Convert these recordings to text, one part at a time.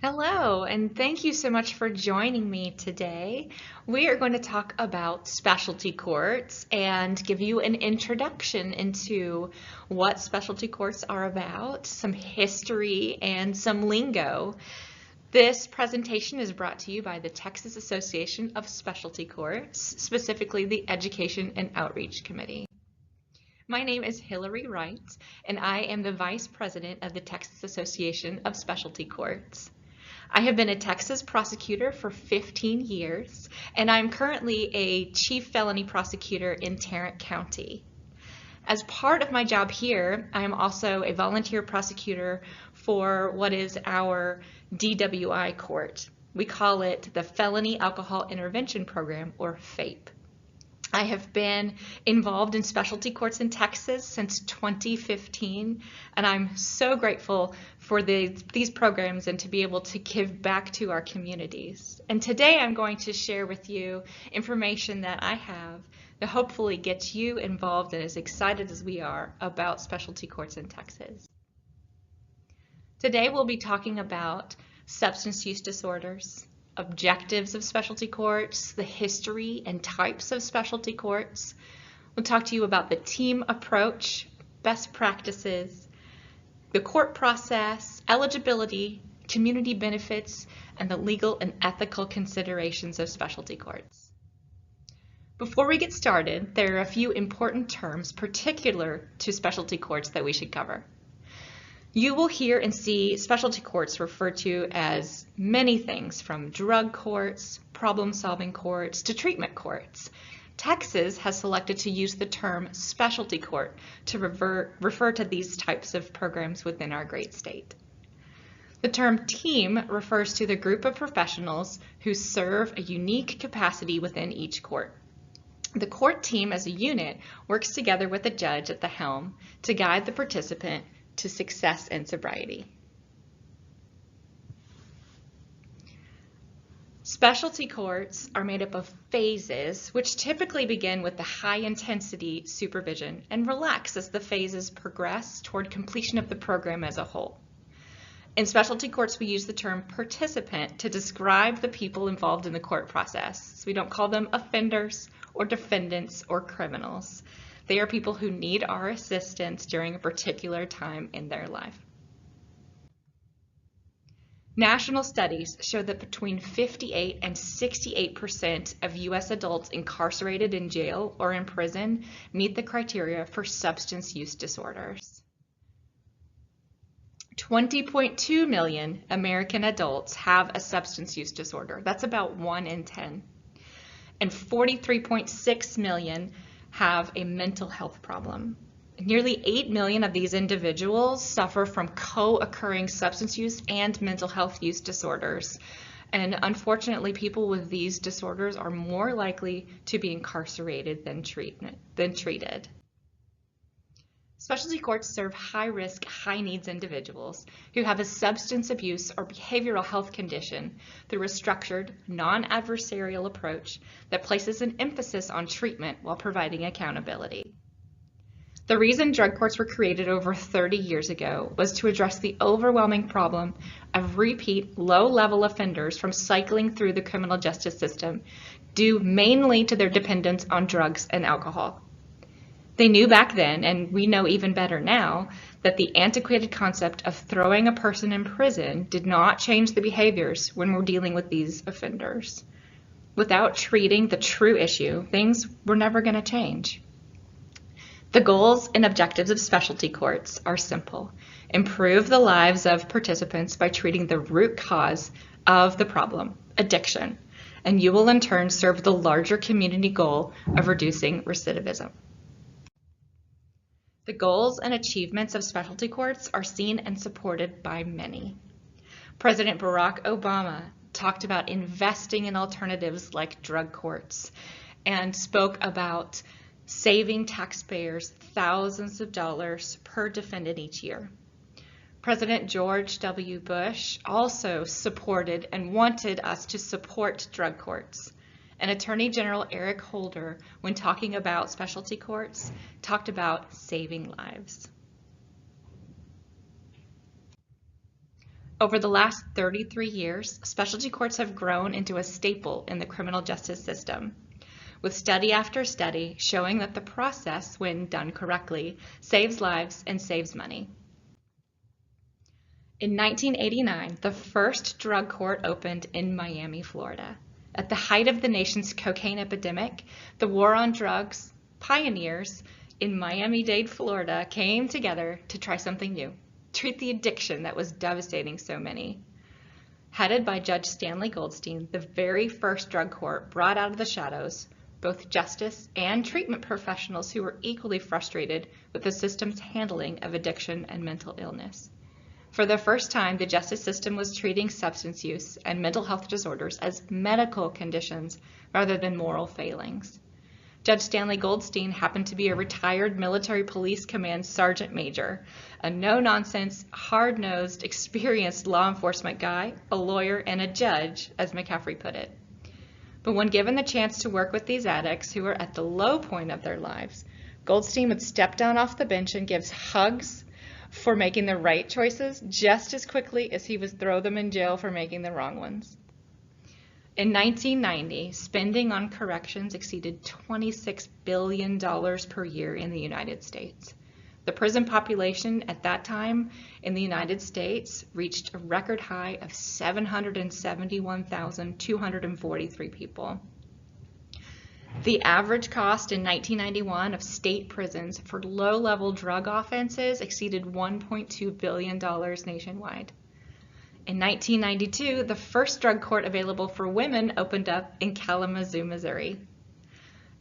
Hello, and thank you so much for joining me today. We are going to talk about specialty courts and give you an introduction into what specialty courts are about, some history, and some lingo. This presentation is brought to you by the Texas Association of Specialty Courts, specifically the Education and Outreach Committee. My name is Hilary Wright, and I am the Vice President of the Texas Association of Specialty Courts. I have been a Texas prosecutor for 15 years, and I'm currently a chief felony prosecutor in Tarrant County. As part of my job here, I am also a volunteer prosecutor for what is our DWI court. We call it the Felony Alcohol Intervention Program, or FAPE. I have been involved in specialty courts in Texas since 2015, and I'm so grateful for these programs and to be able to give back to our communities. And today I'm going to share with you information that I have that hopefully gets you involved and as excited as we are about specialty courts in Texas. Today we'll be talking about substance use disorders, objectives of specialty courts, the history and types of specialty courts. We'll talk to you about the team approach, best practices, the court process, eligibility, community benefits, and the legal and ethical considerations of specialty courts. Before we get started, there are a few important terms particular to specialty courts that we should cover. You will hear and see specialty courts referred to as many things, from drug courts, problem-solving courts, to treatment courts. Texas has selected to use the term specialty court to refer to these types of programs within our great state. The term team refers to the group of professionals who serve a unique capacity within each court. The court team as a unit works together with the judge at the helm to guide the participant to success and sobriety. Specialty courts are made up of phases, which typically begin with the high-intensity supervision and relax as the phases progress toward completion of the program as a whole. In specialty courts, we use the term participant to describe the people involved in the court process. So we don't call them offenders or defendants or criminals. They are people who need our assistance during a particular time in their life. National studies show that between 58 and 68% of U.S. adults incarcerated in jail or in prison meet the criteria for substance use disorders. 20.2 million American adults have a substance use disorder. That's about 1 in 10. And 43.6 million have a mental health problem. Nearly 8 million of these individuals suffer from co-occurring substance use and mental health use disorders. And unfortunately, people with these disorders are more likely to be incarcerated than treated. Specialty courts serve high-risk, high-needs individuals who have a substance abuse or behavioral health condition through a structured, non-adversarial approach that places an emphasis on treatment while providing accountability. The reason drug courts were created over 30 years ago was to address the overwhelming problem of repeat, low-level offenders from cycling through the criminal justice system, due mainly to their dependence on drugs and alcohol. They knew back then, and we know even better now, that the antiquated concept of throwing a person in prison did not change the behaviors when we're dealing with these offenders. Without treating the true issue, things were never going to change. The goals and objectives of specialty courts are simple. Improve the lives of participants by treating the root cause of the problem, addiction, and you will in turn serve the larger community goal of reducing recidivism. The goals and achievements of specialty courts are seen and supported by many. President Barack Obama talked about investing in alternatives like drug courts and spoke about saving taxpayers thousands of dollars per defendant each year. President George W. Bush also supported and wanted us to support drug courts. And Attorney General Eric Holder, when talking about specialty courts, talked about saving lives. Over the last 33 years, specialty courts have grown into a staple in the criminal justice system, with study after study showing that the process, when done correctly, saves lives and saves money. In 1989, the first drug court opened in Miami, Florida. At the height of the nation's cocaine epidemic, the war on drugs pioneers in Miami-Dade, Florida came together to try something new. Treat the addiction that was devastating so many. Headed by Judge Stanley Goldstein, the very first drug court brought out of the shadows both justice and treatment professionals who were equally frustrated with the system's handling of addiction and mental illness. For the first time, the justice system was treating substance use and mental health disorders as medical conditions rather than moral failings. Judge Stanley Goldstein happened to be a retired military police command sergeant major, a no-nonsense, hard-nosed, experienced law enforcement guy, a lawyer, and a judge, as McCaffrey put it. But when given the chance to work with these addicts who were at the low point of their lives, Goldstein would step down off the bench and give hugs for making the right choices just as quickly as he would throw them in jail for making the wrong ones. In 1990, spending on corrections exceeded $26 billion per year in the United States. The prison population at that time in the United States reached a record high of 771,243 people. The average cost in 1991 of state prisons for low-level drug offenses exceeded $1.2 billion nationwide. In 1992, the first drug court available for women opened up in Kalamazoo, Missouri.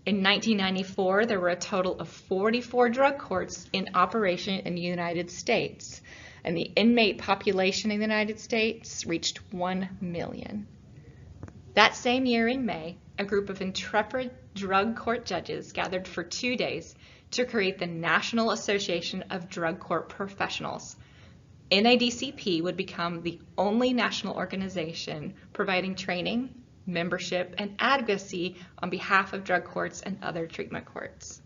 In 1994, there were a total of 44 drug courts in operation in the United States, and the inmate population in the United States reached 1 million. That same year in May, a group of intrepid drug court judges gathered for 2 days to create the National Association of Drug Court Professionals. NADCP would become the only national organization providing training, membership, and advocacy on behalf of drug courts and other treatment courts.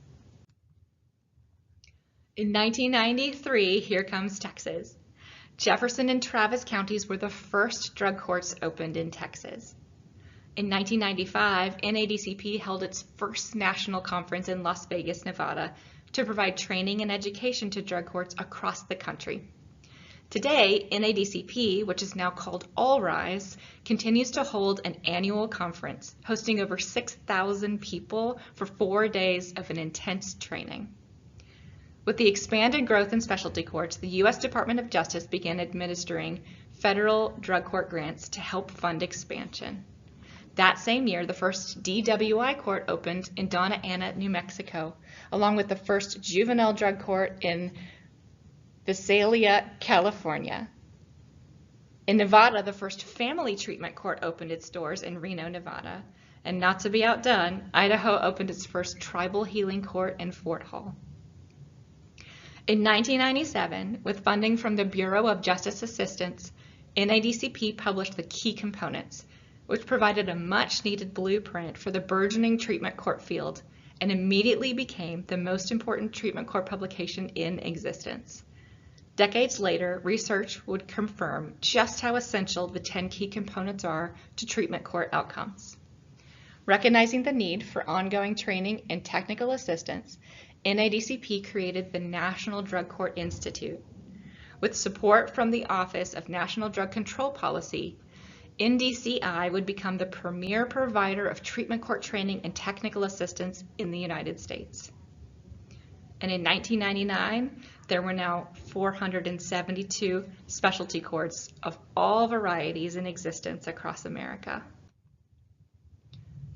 In 1993, here comes Texas. Jefferson and Travis counties were the first drug courts opened in Texas. In 1995, NADCP held its first national conference in Las Vegas, Nevada, to provide training and education to drug courts across the country. Today, NADCP, which is now called All Rise, continues to hold an annual conference, hosting over 6,000 people for 4 days of an intense training. With the expanded growth in specialty courts, the U.S. Department of Justice began administering federal drug court grants to help fund expansion. That same year, the first DWI court opened in Donna Ana, New Mexico, along with the first juvenile drug court in Visalia, California. In Nevada, the first family treatment court opened its doors in Reno, Nevada. And not to be outdone, Idaho opened its first tribal healing court in Fort Hall. In 1997, with funding from the Bureau of Justice Assistance, NADCP published the Key Components, which provided a much-needed blueprint for the burgeoning treatment court field and immediately became the most important treatment court publication in existence. Decades later, research would confirm just how essential the 10 key components are to treatment court outcomes. Recognizing the need for ongoing training and technical assistance, NADCP created the National Drug Court Institute. With support from the Office of National Drug Control Policy, NDCI would become the premier provider of treatment court training and technical assistance in the United States. And in 1999, there were now 472 specialty courts of all varieties in existence across America.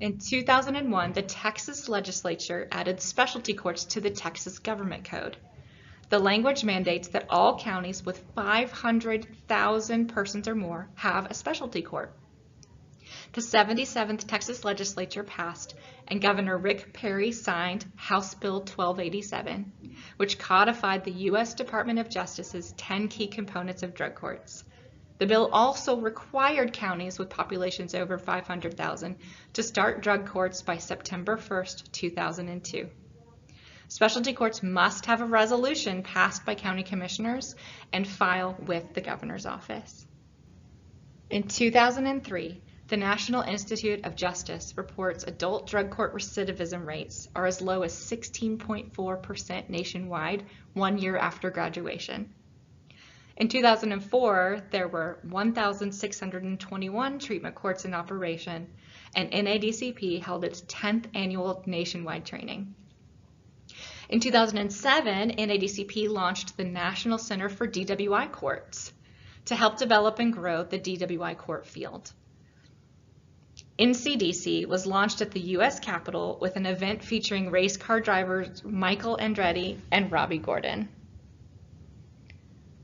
In 2001, the Texas legislature added specialty courts to the Texas Government Code. The language mandates that all counties with 500,000 persons or more have a specialty court. The 77th Texas legislature passed, and Governor Rick Perry signed House Bill 1287, which codified the U.S. Department of Justice's 10 key components of drug courts. The bill also required counties with populations over 500,000 to start drug courts by September 1st, 2002. Specialty courts must have a resolution passed by county commissioners and file with the governor's office. In 2003, the National Institute of Justice reports adult drug court recidivism rates are as low as 16.4% nationwide 1 year after graduation. In 2004, there were 1,621 treatment courts in operation, and NADCP held its 10th annual nationwide training. In 2007, NADCP launched the National Center for DWI Courts to help develop and grow the DWI court field. NCDC was launched at the U.S. Capitol with an event featuring race car drivers Michael Andretti and Robbie Gordon.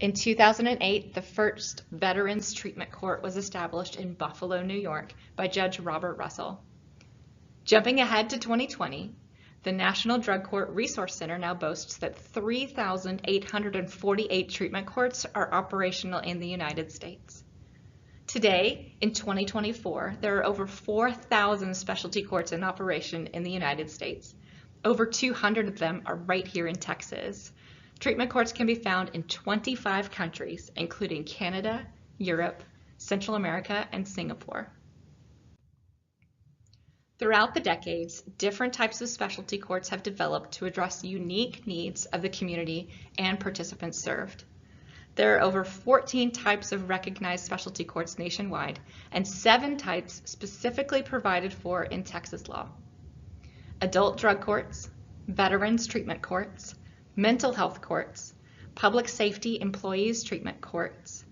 In 2008, the first Veterans Treatment Court was established in Buffalo, New York by Judge Robert Russell. Jumping ahead to 2020, the National Drug Court Resource Center now boasts that 3,848 treatment courts are operational in the United States. Today, in 2024, there are over 4,000 specialty courts in operation in the United States. Over 200 of them are right here in Texas. Treatment courts can be found in 25 countries, including Canada, Europe, Central America, and Singapore. Throughout the decades, different types of specialty courts have developed to address unique needs of the community and participants served. There are over 14 types of recognized specialty courts nationwide, and 7 types specifically provided for in Texas law: adult drug courts, veterans treatment courts, mental health courts, public safety employees treatment courts,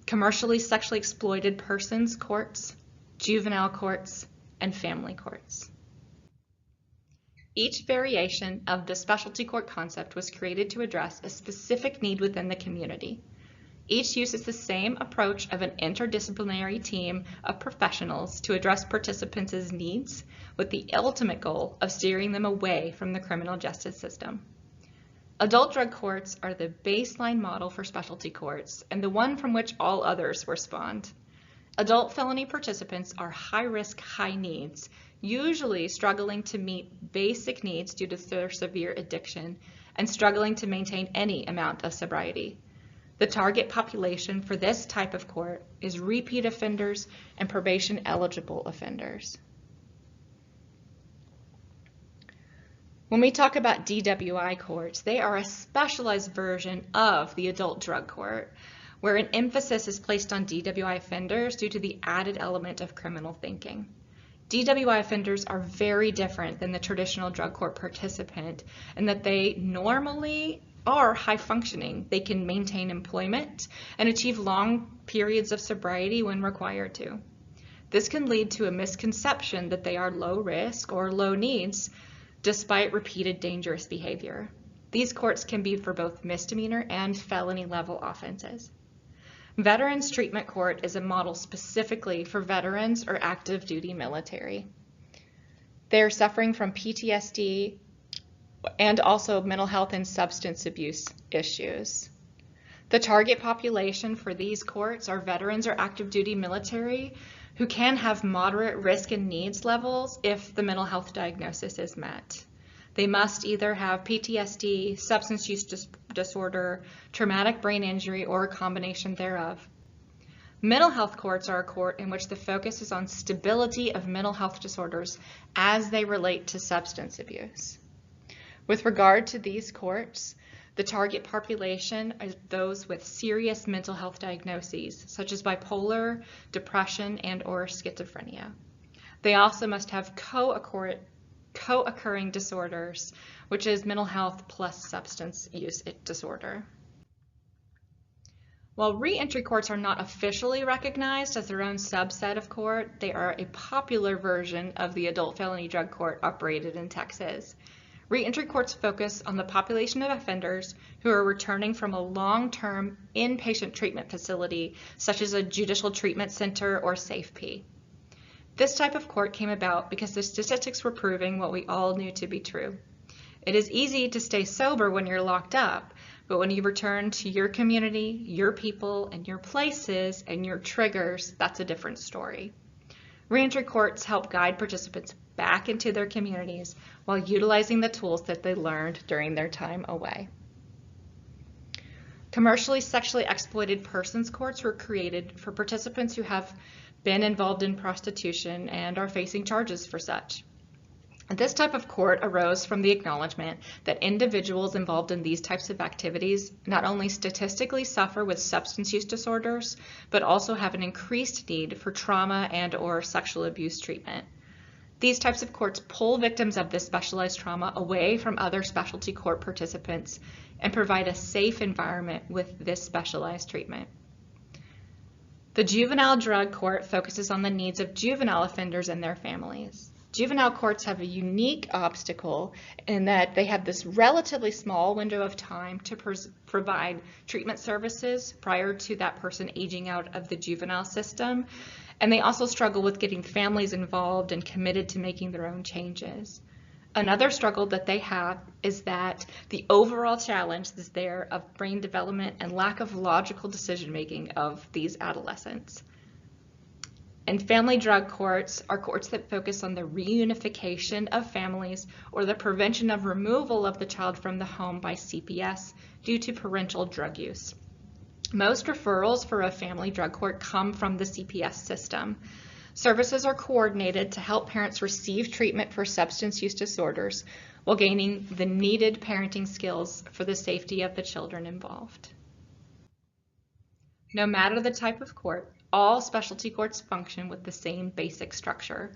commercially sexually exploited persons courts, juvenile courts, and family courts. Each variation of the specialty court concept was created to address a specific need within the community. Each uses the same approach of an interdisciplinary team of professionals to address participants' needs with the ultimate goal of steering them away from the criminal justice system. Adult drug courts are the baseline model for specialty courts and the one from which all others were spawned. Adult felony participants are high risk, high needs, usually struggling to meet basic needs due to their severe addiction and struggling to maintain any amount of sobriety. The target population for this type of court is repeat offenders and probation eligible offenders. When we talk about DWI courts, they are a specialized version of the adult drug court, where an emphasis is placed on DWI offenders due to the added element of criminal thinking. DWI offenders are very different than the traditional drug court participant in that they normally are high functioning. They can maintain employment and achieve long periods of sobriety when required to. This can lead to a misconception that they are low risk or low needs despite repeated dangerous behavior. These courts can be for both misdemeanor and felony level offenses. Veterans Treatment Court is a model specifically for veterans or active duty military. They are suffering from PTSD and also mental health and substance abuse issues. The target population for these courts are veterans or active duty military who can have moderate risk and needs levels if the mental health diagnosis is met. They must either have PTSD, substance use disorder, traumatic brain injury, or a combination thereof. Mental health courts are a court in which the focus is on stability of mental health disorders as they relate to substance abuse. With regard to these courts, the target population are those with serious mental health diagnoses, such as bipolar, depression, and/or schizophrenia. They also must have co-occurring disorders, which is mental health plus substance use disorder. While reentry courts are not officially recognized as their own subset of court, they are a popular version of the adult felony drug court operated in Texas. Reentry courts focus on the population of offenders who are returning from a long-term inpatient treatment facility, such as a judicial treatment center or SAFE-P. This type of court came about because the statistics were proving what we all knew to be true. It is easy to stay sober when you're locked up, but when you return to your community, your people, and your places, and your triggers, that's a different story. Reentry courts help guide participants back into their communities while utilizing the tools that they learned during their time away. Commercially sexually exploited persons courts were created for participants who have been involved in prostitution and are facing charges for such. This type of court arose from the acknowledgement that individuals involved in these types of activities not only statistically suffer with substance use disorders, but also have an increased need for trauma and/or sexual abuse treatment. These types of courts pull victims of this specialized trauma away from other specialty court participants and provide a safe environment with this specialized treatment. The juvenile drug court focuses on the needs of juvenile offenders and their families. Juvenile courts have a unique obstacle in that they have this relatively small window of time to provide treatment services prior to that person aging out of the juvenile system, and they also struggle with getting families involved and committed to making their own changes. Another struggle that they have is that the overall challenge is there of brain development and lack of logical decision making of these adolescents. And family drug courts are courts that focus on the reunification of families or the prevention of removal of the child from the home by CPS due to parental drug use. Most referrals for a family drug court come from the CPS system. Services are coordinated to help parents receive treatment for substance use disorders while gaining the needed parenting skills for the safety of the children involved. No matter the type of court, all specialty courts function with the same basic structure.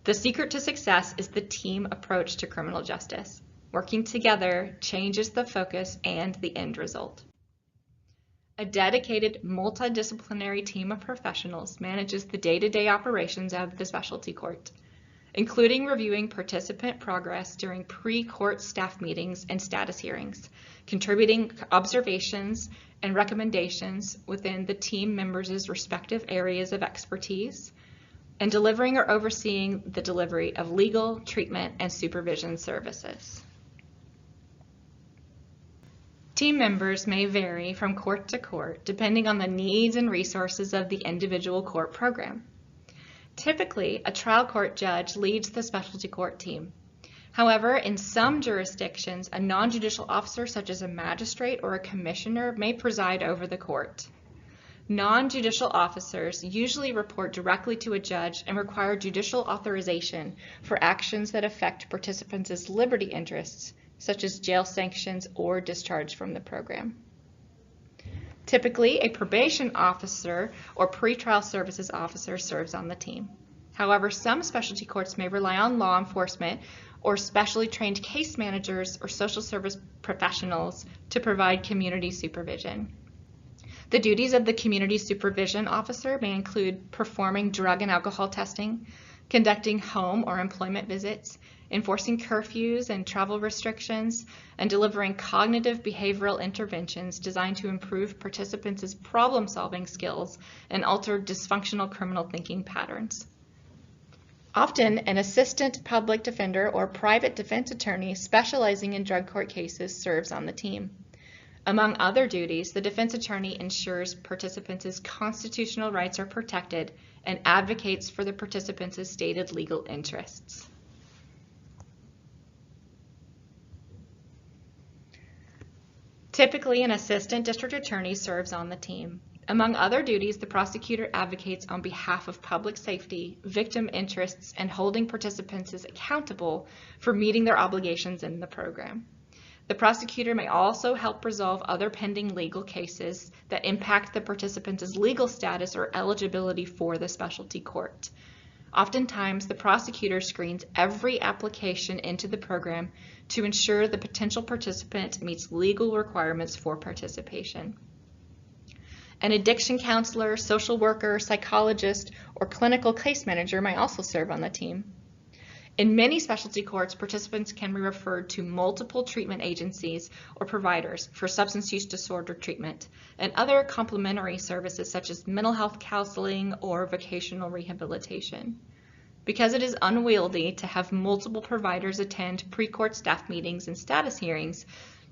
The secret to success is the team approach to criminal justice. Working together changes the focus and the end result. A dedicated multidisciplinary team of professionals manages the day-to-day operations of the specialty court, including reviewing participant progress during pre-court staff meetings and status hearings, contributing observations and recommendations within the team members' respective areas of expertise, and delivering or overseeing the delivery of legal, treatment, and supervision services. Team members may vary from court to court depending on the needs and resources of the individual court program. Typically, a trial court judge leads the specialty court team. However, in some jurisdictions, a non-judicial officer such as a magistrate or a commissioner may preside over the court. Non-judicial officers usually report directly to a judge and require judicial authorization for actions that affect participants' liberty interests, such as jail sanctions or discharge from the program. Typically, a probation officer or pretrial services officer serves on the team. However, some specialty courts may rely on law enforcement or specially trained case managers or social service professionals to provide community supervision. The duties of the community supervision officer may include performing drug and alcohol testing, conducting home or employment visits, enforcing curfews and travel restrictions, and delivering cognitive behavioral interventions designed to improve participants' problem-solving skills and alter dysfunctional criminal thinking patterns. Often, an assistant public defender or private defense attorney specializing in drug court cases serves on the team. Among other duties, the defense attorney ensures participants' constitutional rights are protected and advocates for the participants' stated legal interests. Typically, an assistant district attorney serves on the team. Among other duties, the prosecutor advocates on behalf of public safety, victim interests, and holding participants accountable for meeting their obligations in the program. The prosecutor may also help resolve other pending legal cases that impact the participants' legal status or eligibility for the specialty court. Oftentimes, the prosecutor screens every application into the program to ensure the potential participant meets legal requirements for participation. An addiction counselor, social worker, psychologist, or clinical case manager may also serve on the team. In many specialty courts, participants can be referred to multiple treatment agencies or providers for substance use disorder treatment and other complementary services such as mental health counseling or vocational rehabilitation. Because it is unwieldy to have multiple providers attend pre-court staff meetings and status hearings,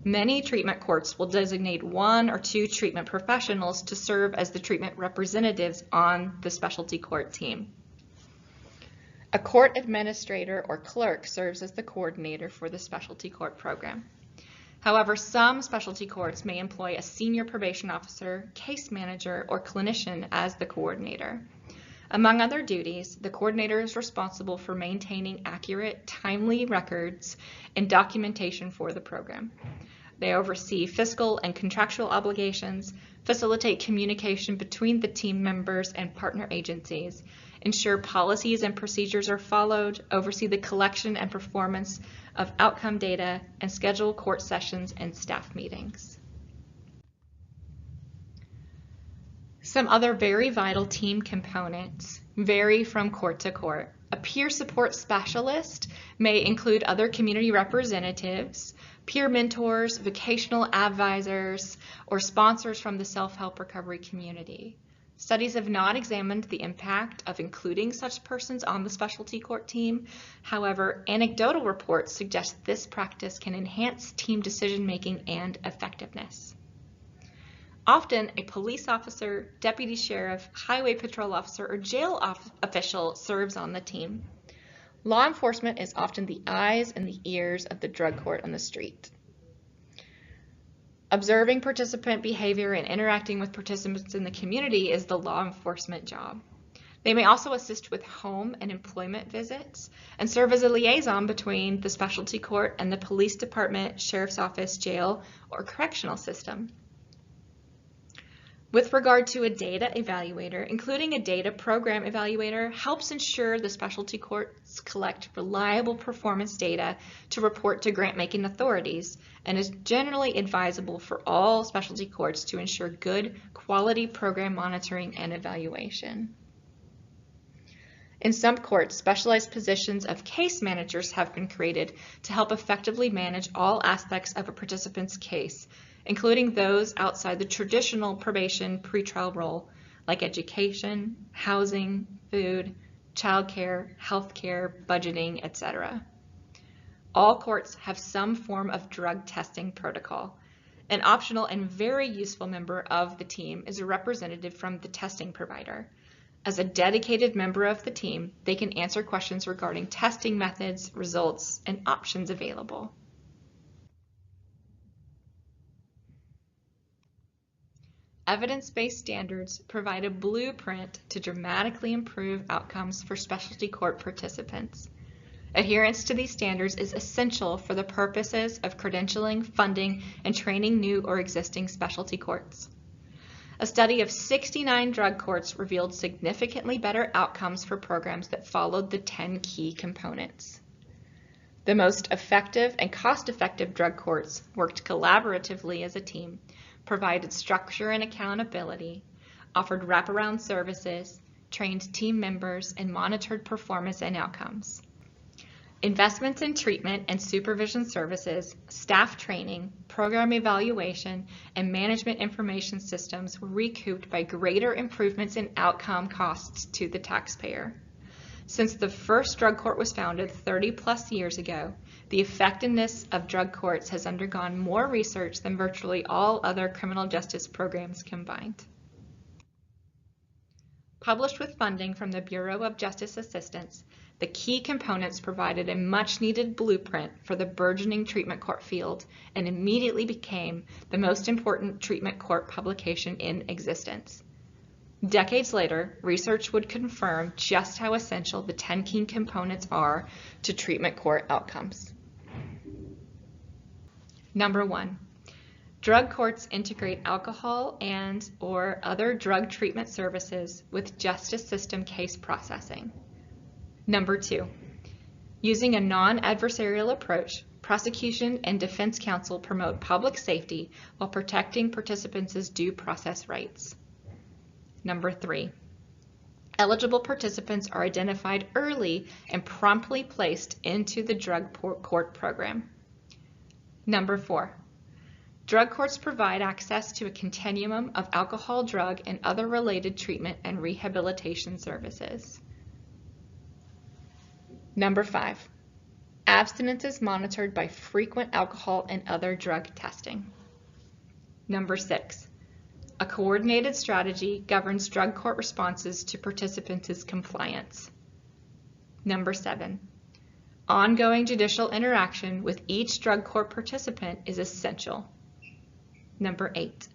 many treatment courts will designate 1 or 2 treatment professionals to serve as the treatment representatives on the specialty court team. A court administrator or clerk serves as the coordinator for the specialty court program. However, some specialty courts may employ a senior probation officer, case manager, or clinician as the coordinator. Among other duties, the coordinator is responsible for maintaining accurate, timely records and documentation for the program. They oversee fiscal and contractual obligations, facilitate communication between the team members and partner agencies, ensure policies and procedures are followed, oversee the collection and performance of outcome data, and schedule court sessions and staff meetings. Some other very vital team components vary from court to court. A peer support specialist may include other community representatives, peer mentors, vocational advisors, or sponsors from the self-help recovery community. Studies have not examined the impact of including such persons on the specialty court team. However, anecdotal reports suggest this practice can enhance team decision-making and effectiveness. Often, a police officer, deputy sheriff, highway patrol officer, or jail official serves on the team. Law enforcement is often the eyes and the ears of the drug court on the street. Observing participant behavior and interacting with participants in the community is the law enforcement job. They may also assist with home and employment visits and serve as a liaison between the specialty court and the police department, sheriff's office, jail, or correctional system. With regard to a data evaluator, including a data program evaluator helps ensure the specialty courts collect reliable performance data to report to grant-making authorities and is generally advisable for all specialty courts to ensure good quality program monitoring and evaluation. In some courts, specialized positions of case managers have been created to help effectively manage all aspects of a participant's case, including those outside the traditional probation pretrial role, like education, housing, food, childcare, healthcare, budgeting, etc. All courts have some form of drug testing protocol. An optional and very useful member of the team is a representative from the testing provider. As a dedicated member of the team, they can answer questions regarding testing methods, results, and options available. Evidence-based standards provide a blueprint to dramatically improve outcomes for specialty court participants. Adherence to these standards is essential for the purposes of credentialing, funding, and training new or existing specialty courts. A study of 69 drug courts revealed significantly better outcomes for programs that followed the 10 key components. The most effective and cost-effective drug courts worked collaboratively as a team, provided structure and accountability, offered wraparound services, trained team members, and monitored performance and outcomes. Investments in treatment and supervision services, staff training, program evaluation, and management information systems were recouped by greater improvements in outcome costs to the taxpayer. Since the first drug court was founded 30+ years ago, the effectiveness of drug courts has undergone more research than virtually all other criminal justice programs combined. Published with funding from the Bureau of Justice Assistance, the key components provided a much-needed blueprint for the burgeoning treatment court field and immediately became the most important treatment court publication in existence. Decades later, research would confirm just how essential the 10 key components are to treatment court outcomes. Number 1, drug courts integrate alcohol and/or other drug treatment services with justice system case processing. Number 2, using a non-adversarial approach, prosecution and defense counsel promote public safety while protecting participants' due process rights. Number 3, eligible participants are identified early and promptly placed into the drug court program. Number 4, drug courts provide access to a continuum of alcohol, drug, and other related treatment and rehabilitation services. Number 5, abstinence is monitored by frequent alcohol and other drug testing. Number 6, a coordinated strategy governs drug court responses to participants' compliance. Number 7, Ongoing judicial interaction with each drug court participant is essential. Number 8,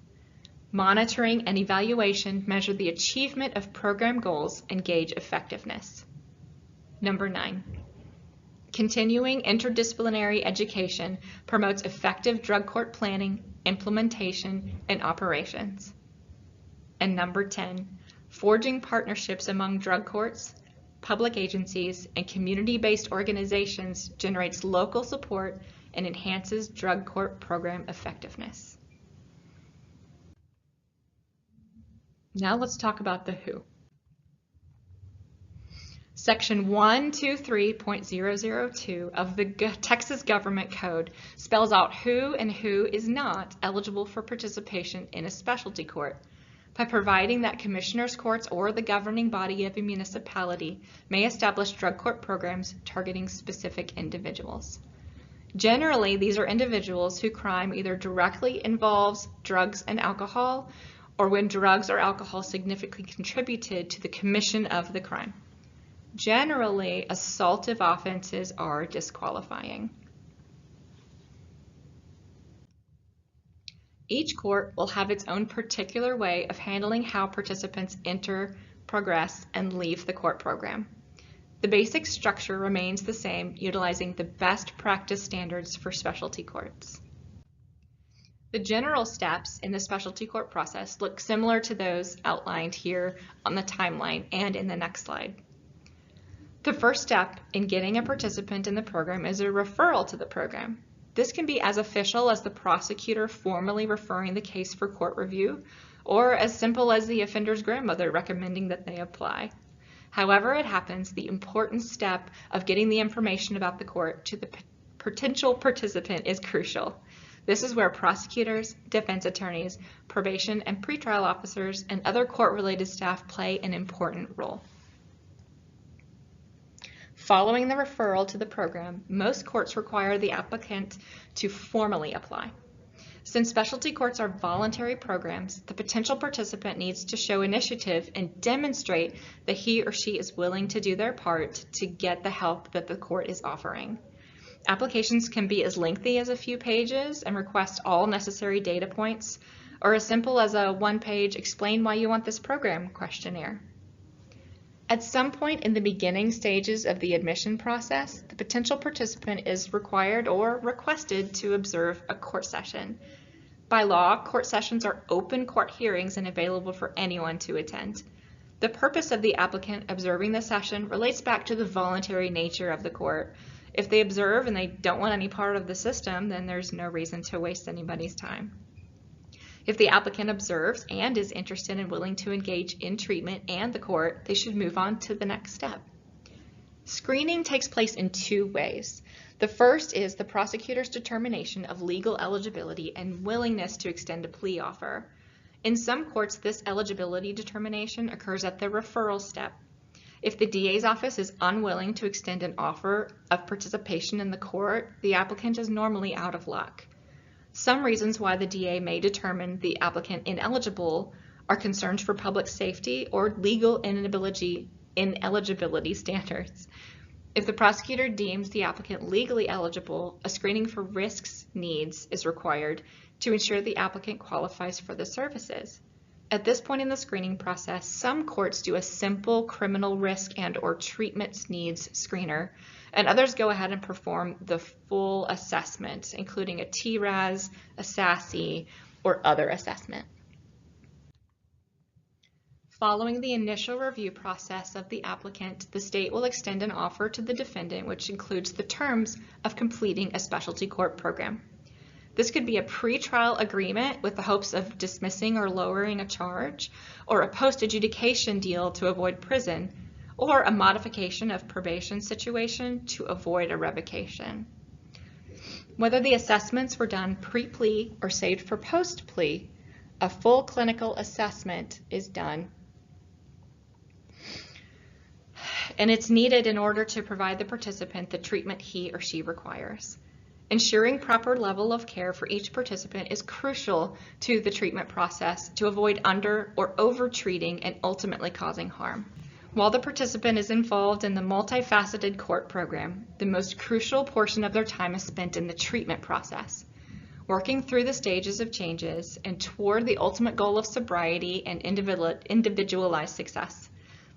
monitoring and evaluation measure the achievement of program goals and gauge effectiveness. Number 9, continuing interdisciplinary education promotes effective drug court planning, implementation, and operations. And number 10, forging partnerships among drug courts, public agencies, and community-based organizations generates local support and enhances drug court program effectiveness. Now let's talk about the who. Section 123.002 of the Texas Government Code spells out who and who is not eligible for participation in a specialty court by providing that commissioners' courts or the governing body of a municipality may establish drug court programs targeting specific individuals. Generally, these are individuals whose crime either directly involves drugs and alcohol, or when drugs or alcohol significantly contributed to the commission of the crime. Generally, assaultive offenses are disqualifying. Each court will have its own particular way of handling how participants enter, progress, and leave the court program. The basic structure remains the same, utilizing the best practice standards for specialty courts. The general steps in the specialty court process look similar to those outlined here on the timeline and in the next slide. The first step in getting a participant in the program is a referral to the program. This can be as official as the prosecutor formally referring the case for court review, or as simple as the offender's grandmother recommending that they apply. However it happens, the important step of getting the information about the court to the potential participant is crucial. This is where prosecutors, defense attorneys, probation and pretrial officers, and other court-related staff play an important role. Following the referral to the program, most courts require the applicant to formally apply. Since specialty courts are voluntary programs, the potential participant needs to show initiative and demonstrate that he or she is willing to do their part to get the help that the court is offering. Applications can be as lengthy as a few pages and request all necessary data points, or as simple as a one-page "explain why you want this program" questionnaire. At some point in the beginning stages of the admission process, the potential participant is required or requested to observe a court session. By law, court sessions are open court hearings and available for anyone to attend. The purpose of the applicant observing the session relates back to the voluntary nature of the court. If they observe and they don't want any part of the system, then there's no reason to waste anybody's time. If the applicant observes and is interested and willing to engage in treatment and the court, they should move on to the next step. Screening takes place in two ways. The first is the prosecutor's determination of legal eligibility and willingness to extend a plea offer. In some courts, this eligibility determination occurs at the referral step. If the DA's office is unwilling to extend an offer of participation in the court, the applicant is normally out of luck. Some reasons why the DA may determine the applicant ineligible are concerns for public safety or legal ineligibility standards. If the prosecutor deems the applicant legally eligible, a screening for risks needs is required to ensure the applicant qualifies for the services. At this point in the screening process, some courts do a simple criminal risk and/or treatment needs screener, and others go ahead and perform the full assessment, including a TRAS, a SASE, or other assessment. Following the initial review process of the applicant, the state will extend an offer to the defendant, which includes the terms of completing a specialty court program. This could be a pretrial agreement with the hopes of dismissing or lowering a charge, or a post-adjudication deal to avoid prison, or a modification of probation situation to avoid a revocation. Whether the assessments were done pre-plea or saved for post-plea, a full clinical assessment is done, and it's needed in order to provide the participant the treatment he or she requires. Ensuring proper level of care for each participant is crucial to the treatment process to avoid under or over treating and ultimately causing harm. While the participant is involved in the multifaceted court program, the most crucial portion of their time is spent in the treatment process, working through the stages of changes and toward the ultimate goal of sobriety and individualized success.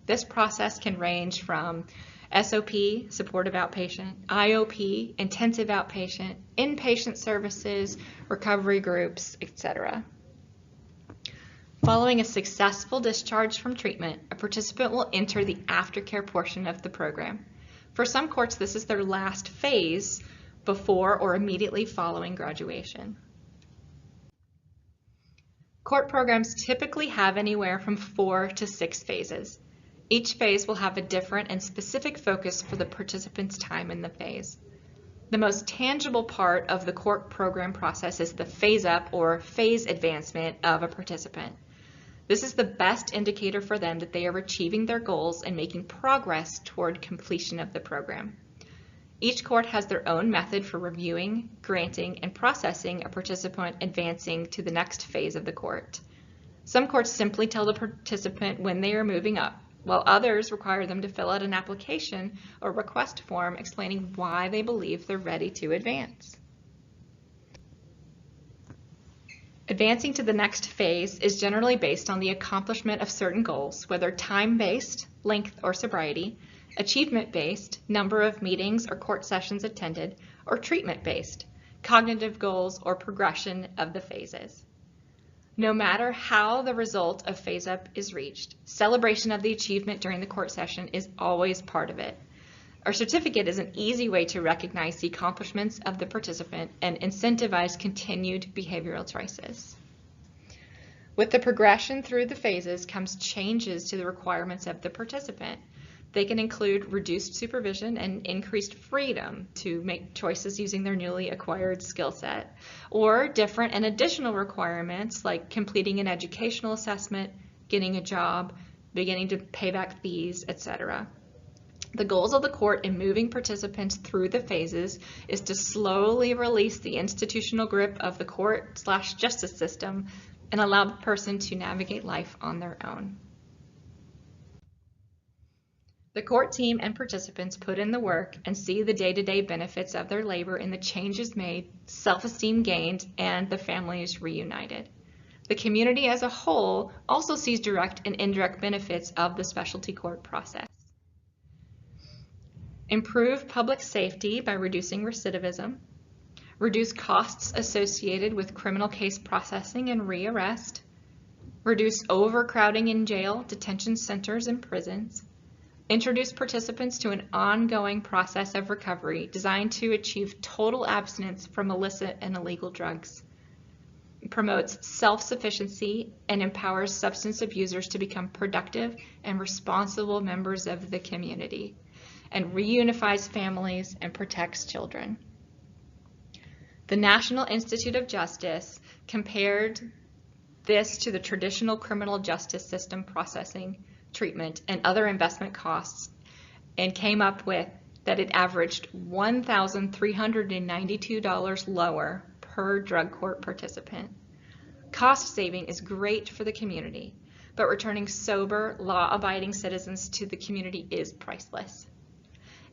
This process can range from SOP, supportive outpatient, IOP, intensive outpatient, inpatient services, recovery groups, etc. Following a successful discharge from treatment, a participant will enter the aftercare portion of the program. For some courts, this is their last phase before or immediately following graduation. Court programs typically have anywhere from 4 to 6 phases. Each phase will have a different and specific focus for the participant's time in the phase. The most tangible part of the court program process is the phase up or phase advancement of a participant. This is the best indicator for them that they are achieving their goals and making progress toward completion of the program. Each court has their own method for reviewing, granting, and processing a participant advancing to the next phase of the court. Some courts simply tell the participant when they are moving up, while others require them to fill out an application or request form explaining why they believe they're ready to advance. Advancing to the next phase is generally based on the accomplishment of certain goals, whether time-based, length or sobriety, achievement-based, number of meetings or court sessions attended, or treatment-based, cognitive goals or progression of the phases. No matter how the result of phase up is reached, celebration of the achievement during the court session is always part of it. Our certificate is an easy way to recognize the accomplishments of the participant and incentivize continued behavioral choices. With the progression through the phases comes changes to the requirements of the participant. They can include reduced supervision and increased freedom to make choices using their newly acquired skill set, or different and additional requirements like completing an educational assessment, getting a job, beginning to pay back fees, etc. The goals of the court in moving participants through the phases is to slowly release the institutional grip of the court/justice system and allow the person to navigate life on their own. The court team and participants put in the work and see the day-to-day benefits of their labor in the changes made, self-esteem gained, and the families reunited. The community as a whole also sees direct and indirect benefits of the specialty court process. Improve public safety by reducing recidivism, reduce costs associated with criminal case processing and rearrest, reduce overcrowding in jail, detention centers, and prisons, introduce participants to an ongoing process of recovery designed to achieve total abstinence from illicit and illegal drugs, promotes self-sufficiency and empowers substance abusers to become productive and responsible members of the community, and reunifies families and protects children. The National Institute of Justice compared this to the traditional criminal justice system processing, treatment, and other investment costs and came up with that it averaged $1,392 lower per drug court participant. Cost saving is great for the community, but returning sober, law-abiding citizens to the community is priceless.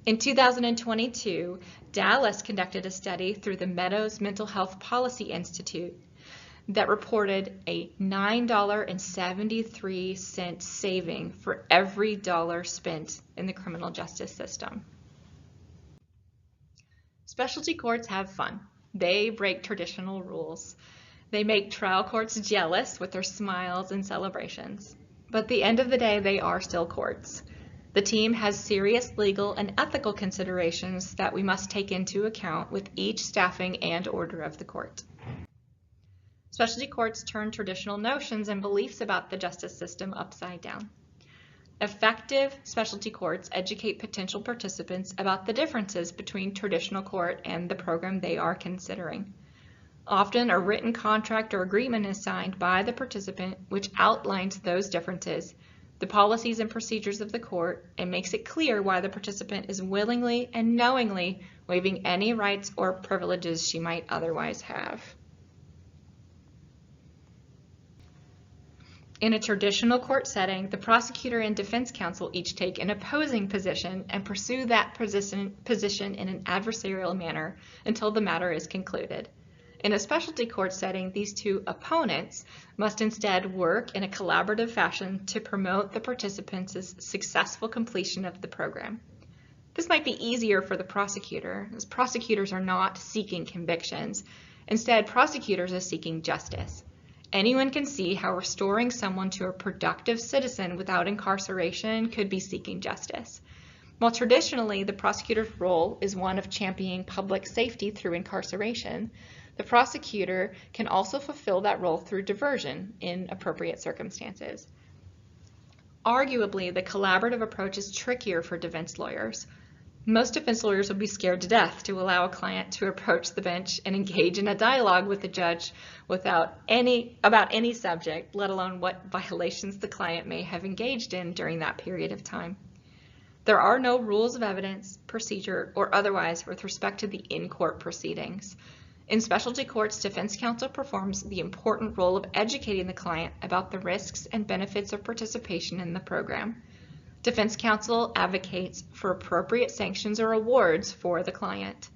In 2022, Dallas conducted a study through the Meadows Mental Health Policy Institute that reported a $9.73 saving for every dollar spent in the criminal justice system. Specialty courts have fun. They break traditional rules. They make trial courts jealous with their smiles and celebrations. But at the end of the day, they are still courts. The team has serious legal and ethical considerations that we must take into account with each staffing and order of the court. Specialty courts turn traditional notions and beliefs about the justice system upside down. Effective specialty courts educate potential participants about the differences between traditional court and the program they are considering. Often a written contract or agreement is signed by the participant which outlines those differences, the policies and procedures of the court, and makes it clear why the participant is willingly and knowingly waiving any rights or privileges she might otherwise have. In a traditional court setting, the prosecutor and defense counsel each take an opposing position and pursue that position in an adversarial manner until the matter is concluded. In a specialty court setting, these two opponents must instead work in a collaborative fashion to promote the participants' successful completion of the program. This might be easier for the prosecutor, as prosecutors are not seeking convictions. Instead, prosecutors are seeking justice. Anyone can see how restoring someone to a productive citizen without incarceration could be seeking justice. While traditionally the prosecutor's role is one of championing public safety through incarceration, the prosecutor can also fulfill that role through diversion in appropriate circumstances. Arguably, the collaborative approach is trickier for defense lawyers. Most defense lawyers would be scared to death to allow a client to approach the bench and engage in a dialogue with the judge about any subject, let alone what violations the client may have engaged in during that period of time. There are no rules of evidence, procedure, or otherwise with respect to the in-court proceedings. In specialty courts, defense counsel performs the important role of educating the client about the risks and benefits of participation in the program. Defense counsel advocates for appropriate sanctions or awards for the client.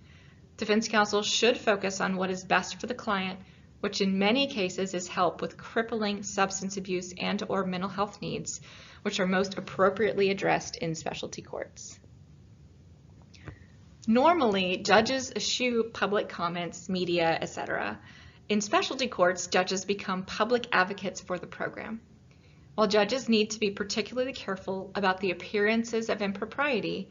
Defense counsel should focus on what is best for the client, which in many cases is help with crippling substance abuse and/or mental health needs, which are most appropriately addressed in specialty courts. Normally, judges eschew public comments, media, etc. In specialty courts, judges become public advocates for the program. While judges need to be particularly careful about the appearances of impropriety,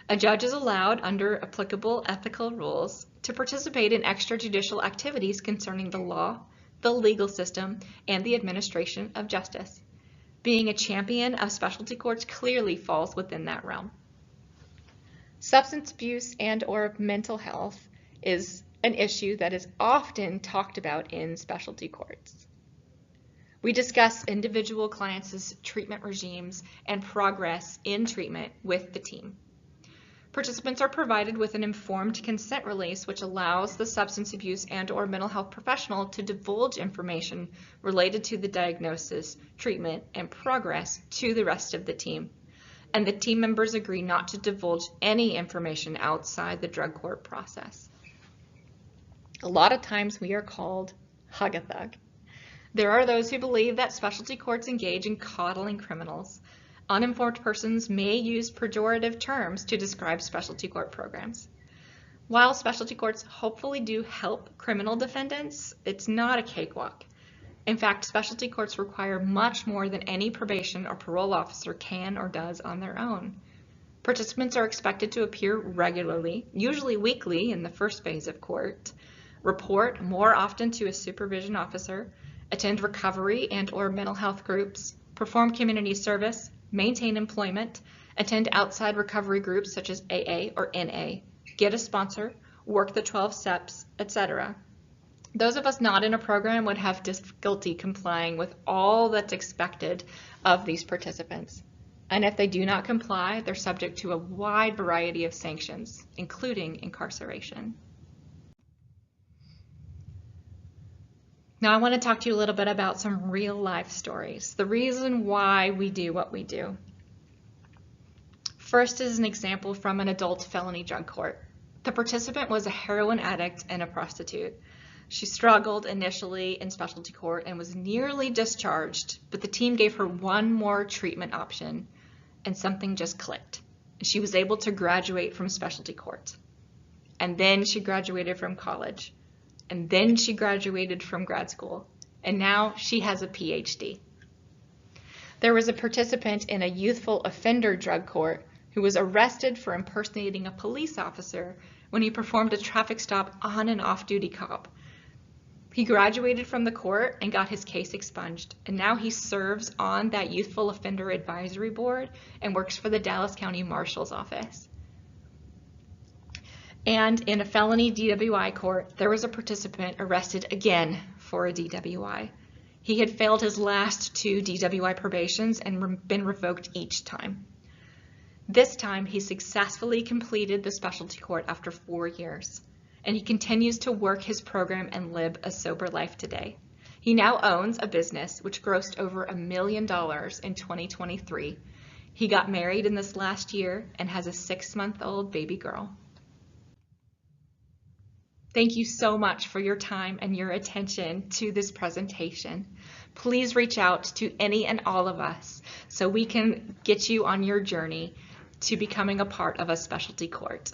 a judge is allowed, under applicable ethical rules, to participate in extrajudicial activities concerning the law, the legal system, and the administration of justice. Being a champion of specialty courts clearly falls within that realm. Substance abuse and/or mental health is an issue that is often talked about in specialty courts. We discuss individual clients' treatment regimes and progress in treatment with the team. Participants are provided with an informed consent release which allows the substance abuse and/or mental health professional to divulge information related to the diagnosis, treatment, and progress to the rest of the team. And the team members agree not to divulge any information outside the drug court process. A lot of times we are called hug-a-thug. There are those who believe that specialty courts engage in coddling criminals. Uninformed persons may use pejorative terms to describe specialty court programs. While specialty courts hopefully do help criminal defendants, it's not a cakewalk. In fact, specialty courts require much more than any probation or parole officer can or does on their own. Participants are expected to appear regularly, usually weekly in the first phase of court, report more often to a supervision officer, attend recovery and/or mental health groups, perform community service, maintain employment, attend outside recovery groups such as AA or NA, get a sponsor, work the 12 steps, etc. Those of us not in a program would have difficulty complying with all that's expected of these participants. And if they do not comply, they're subject to a wide variety of sanctions, including incarceration. Now I want to talk to you a little bit about some real life stories, the reason why we do what we do. First is an example from an adult felony drug court. The participant was a heroin addict and a prostitute. She struggled initially in specialty court and was nearly discharged, but the team gave her one more treatment option and something just clicked. She was able to graduate from specialty court. And then she graduated from college. And then she graduated from grad school, and now she has a PhD. There was a participant in a youthful offender drug court who was arrested for impersonating a police officer when he performed a traffic stop on an off-duty cop. He graduated from the court and got his case expunged, and now he serves on that youthful offender advisory board and works for the Dallas County Marshal's office. And in a felony DWI court, there was a participant arrested again for a DWI. He had failed his last 2 DWI probations and been revoked each time. This time, he successfully completed the specialty court after 4 years, and he continues to work his program and live a sober life today. He now owns a business which grossed over $1 million in 2023. He got married in this last year and has a 6-month-old baby girl. Thank you so much for your time and your attention to this presentation. Please reach out to any and all of us so we can get you on your journey to becoming a part of a specialty court.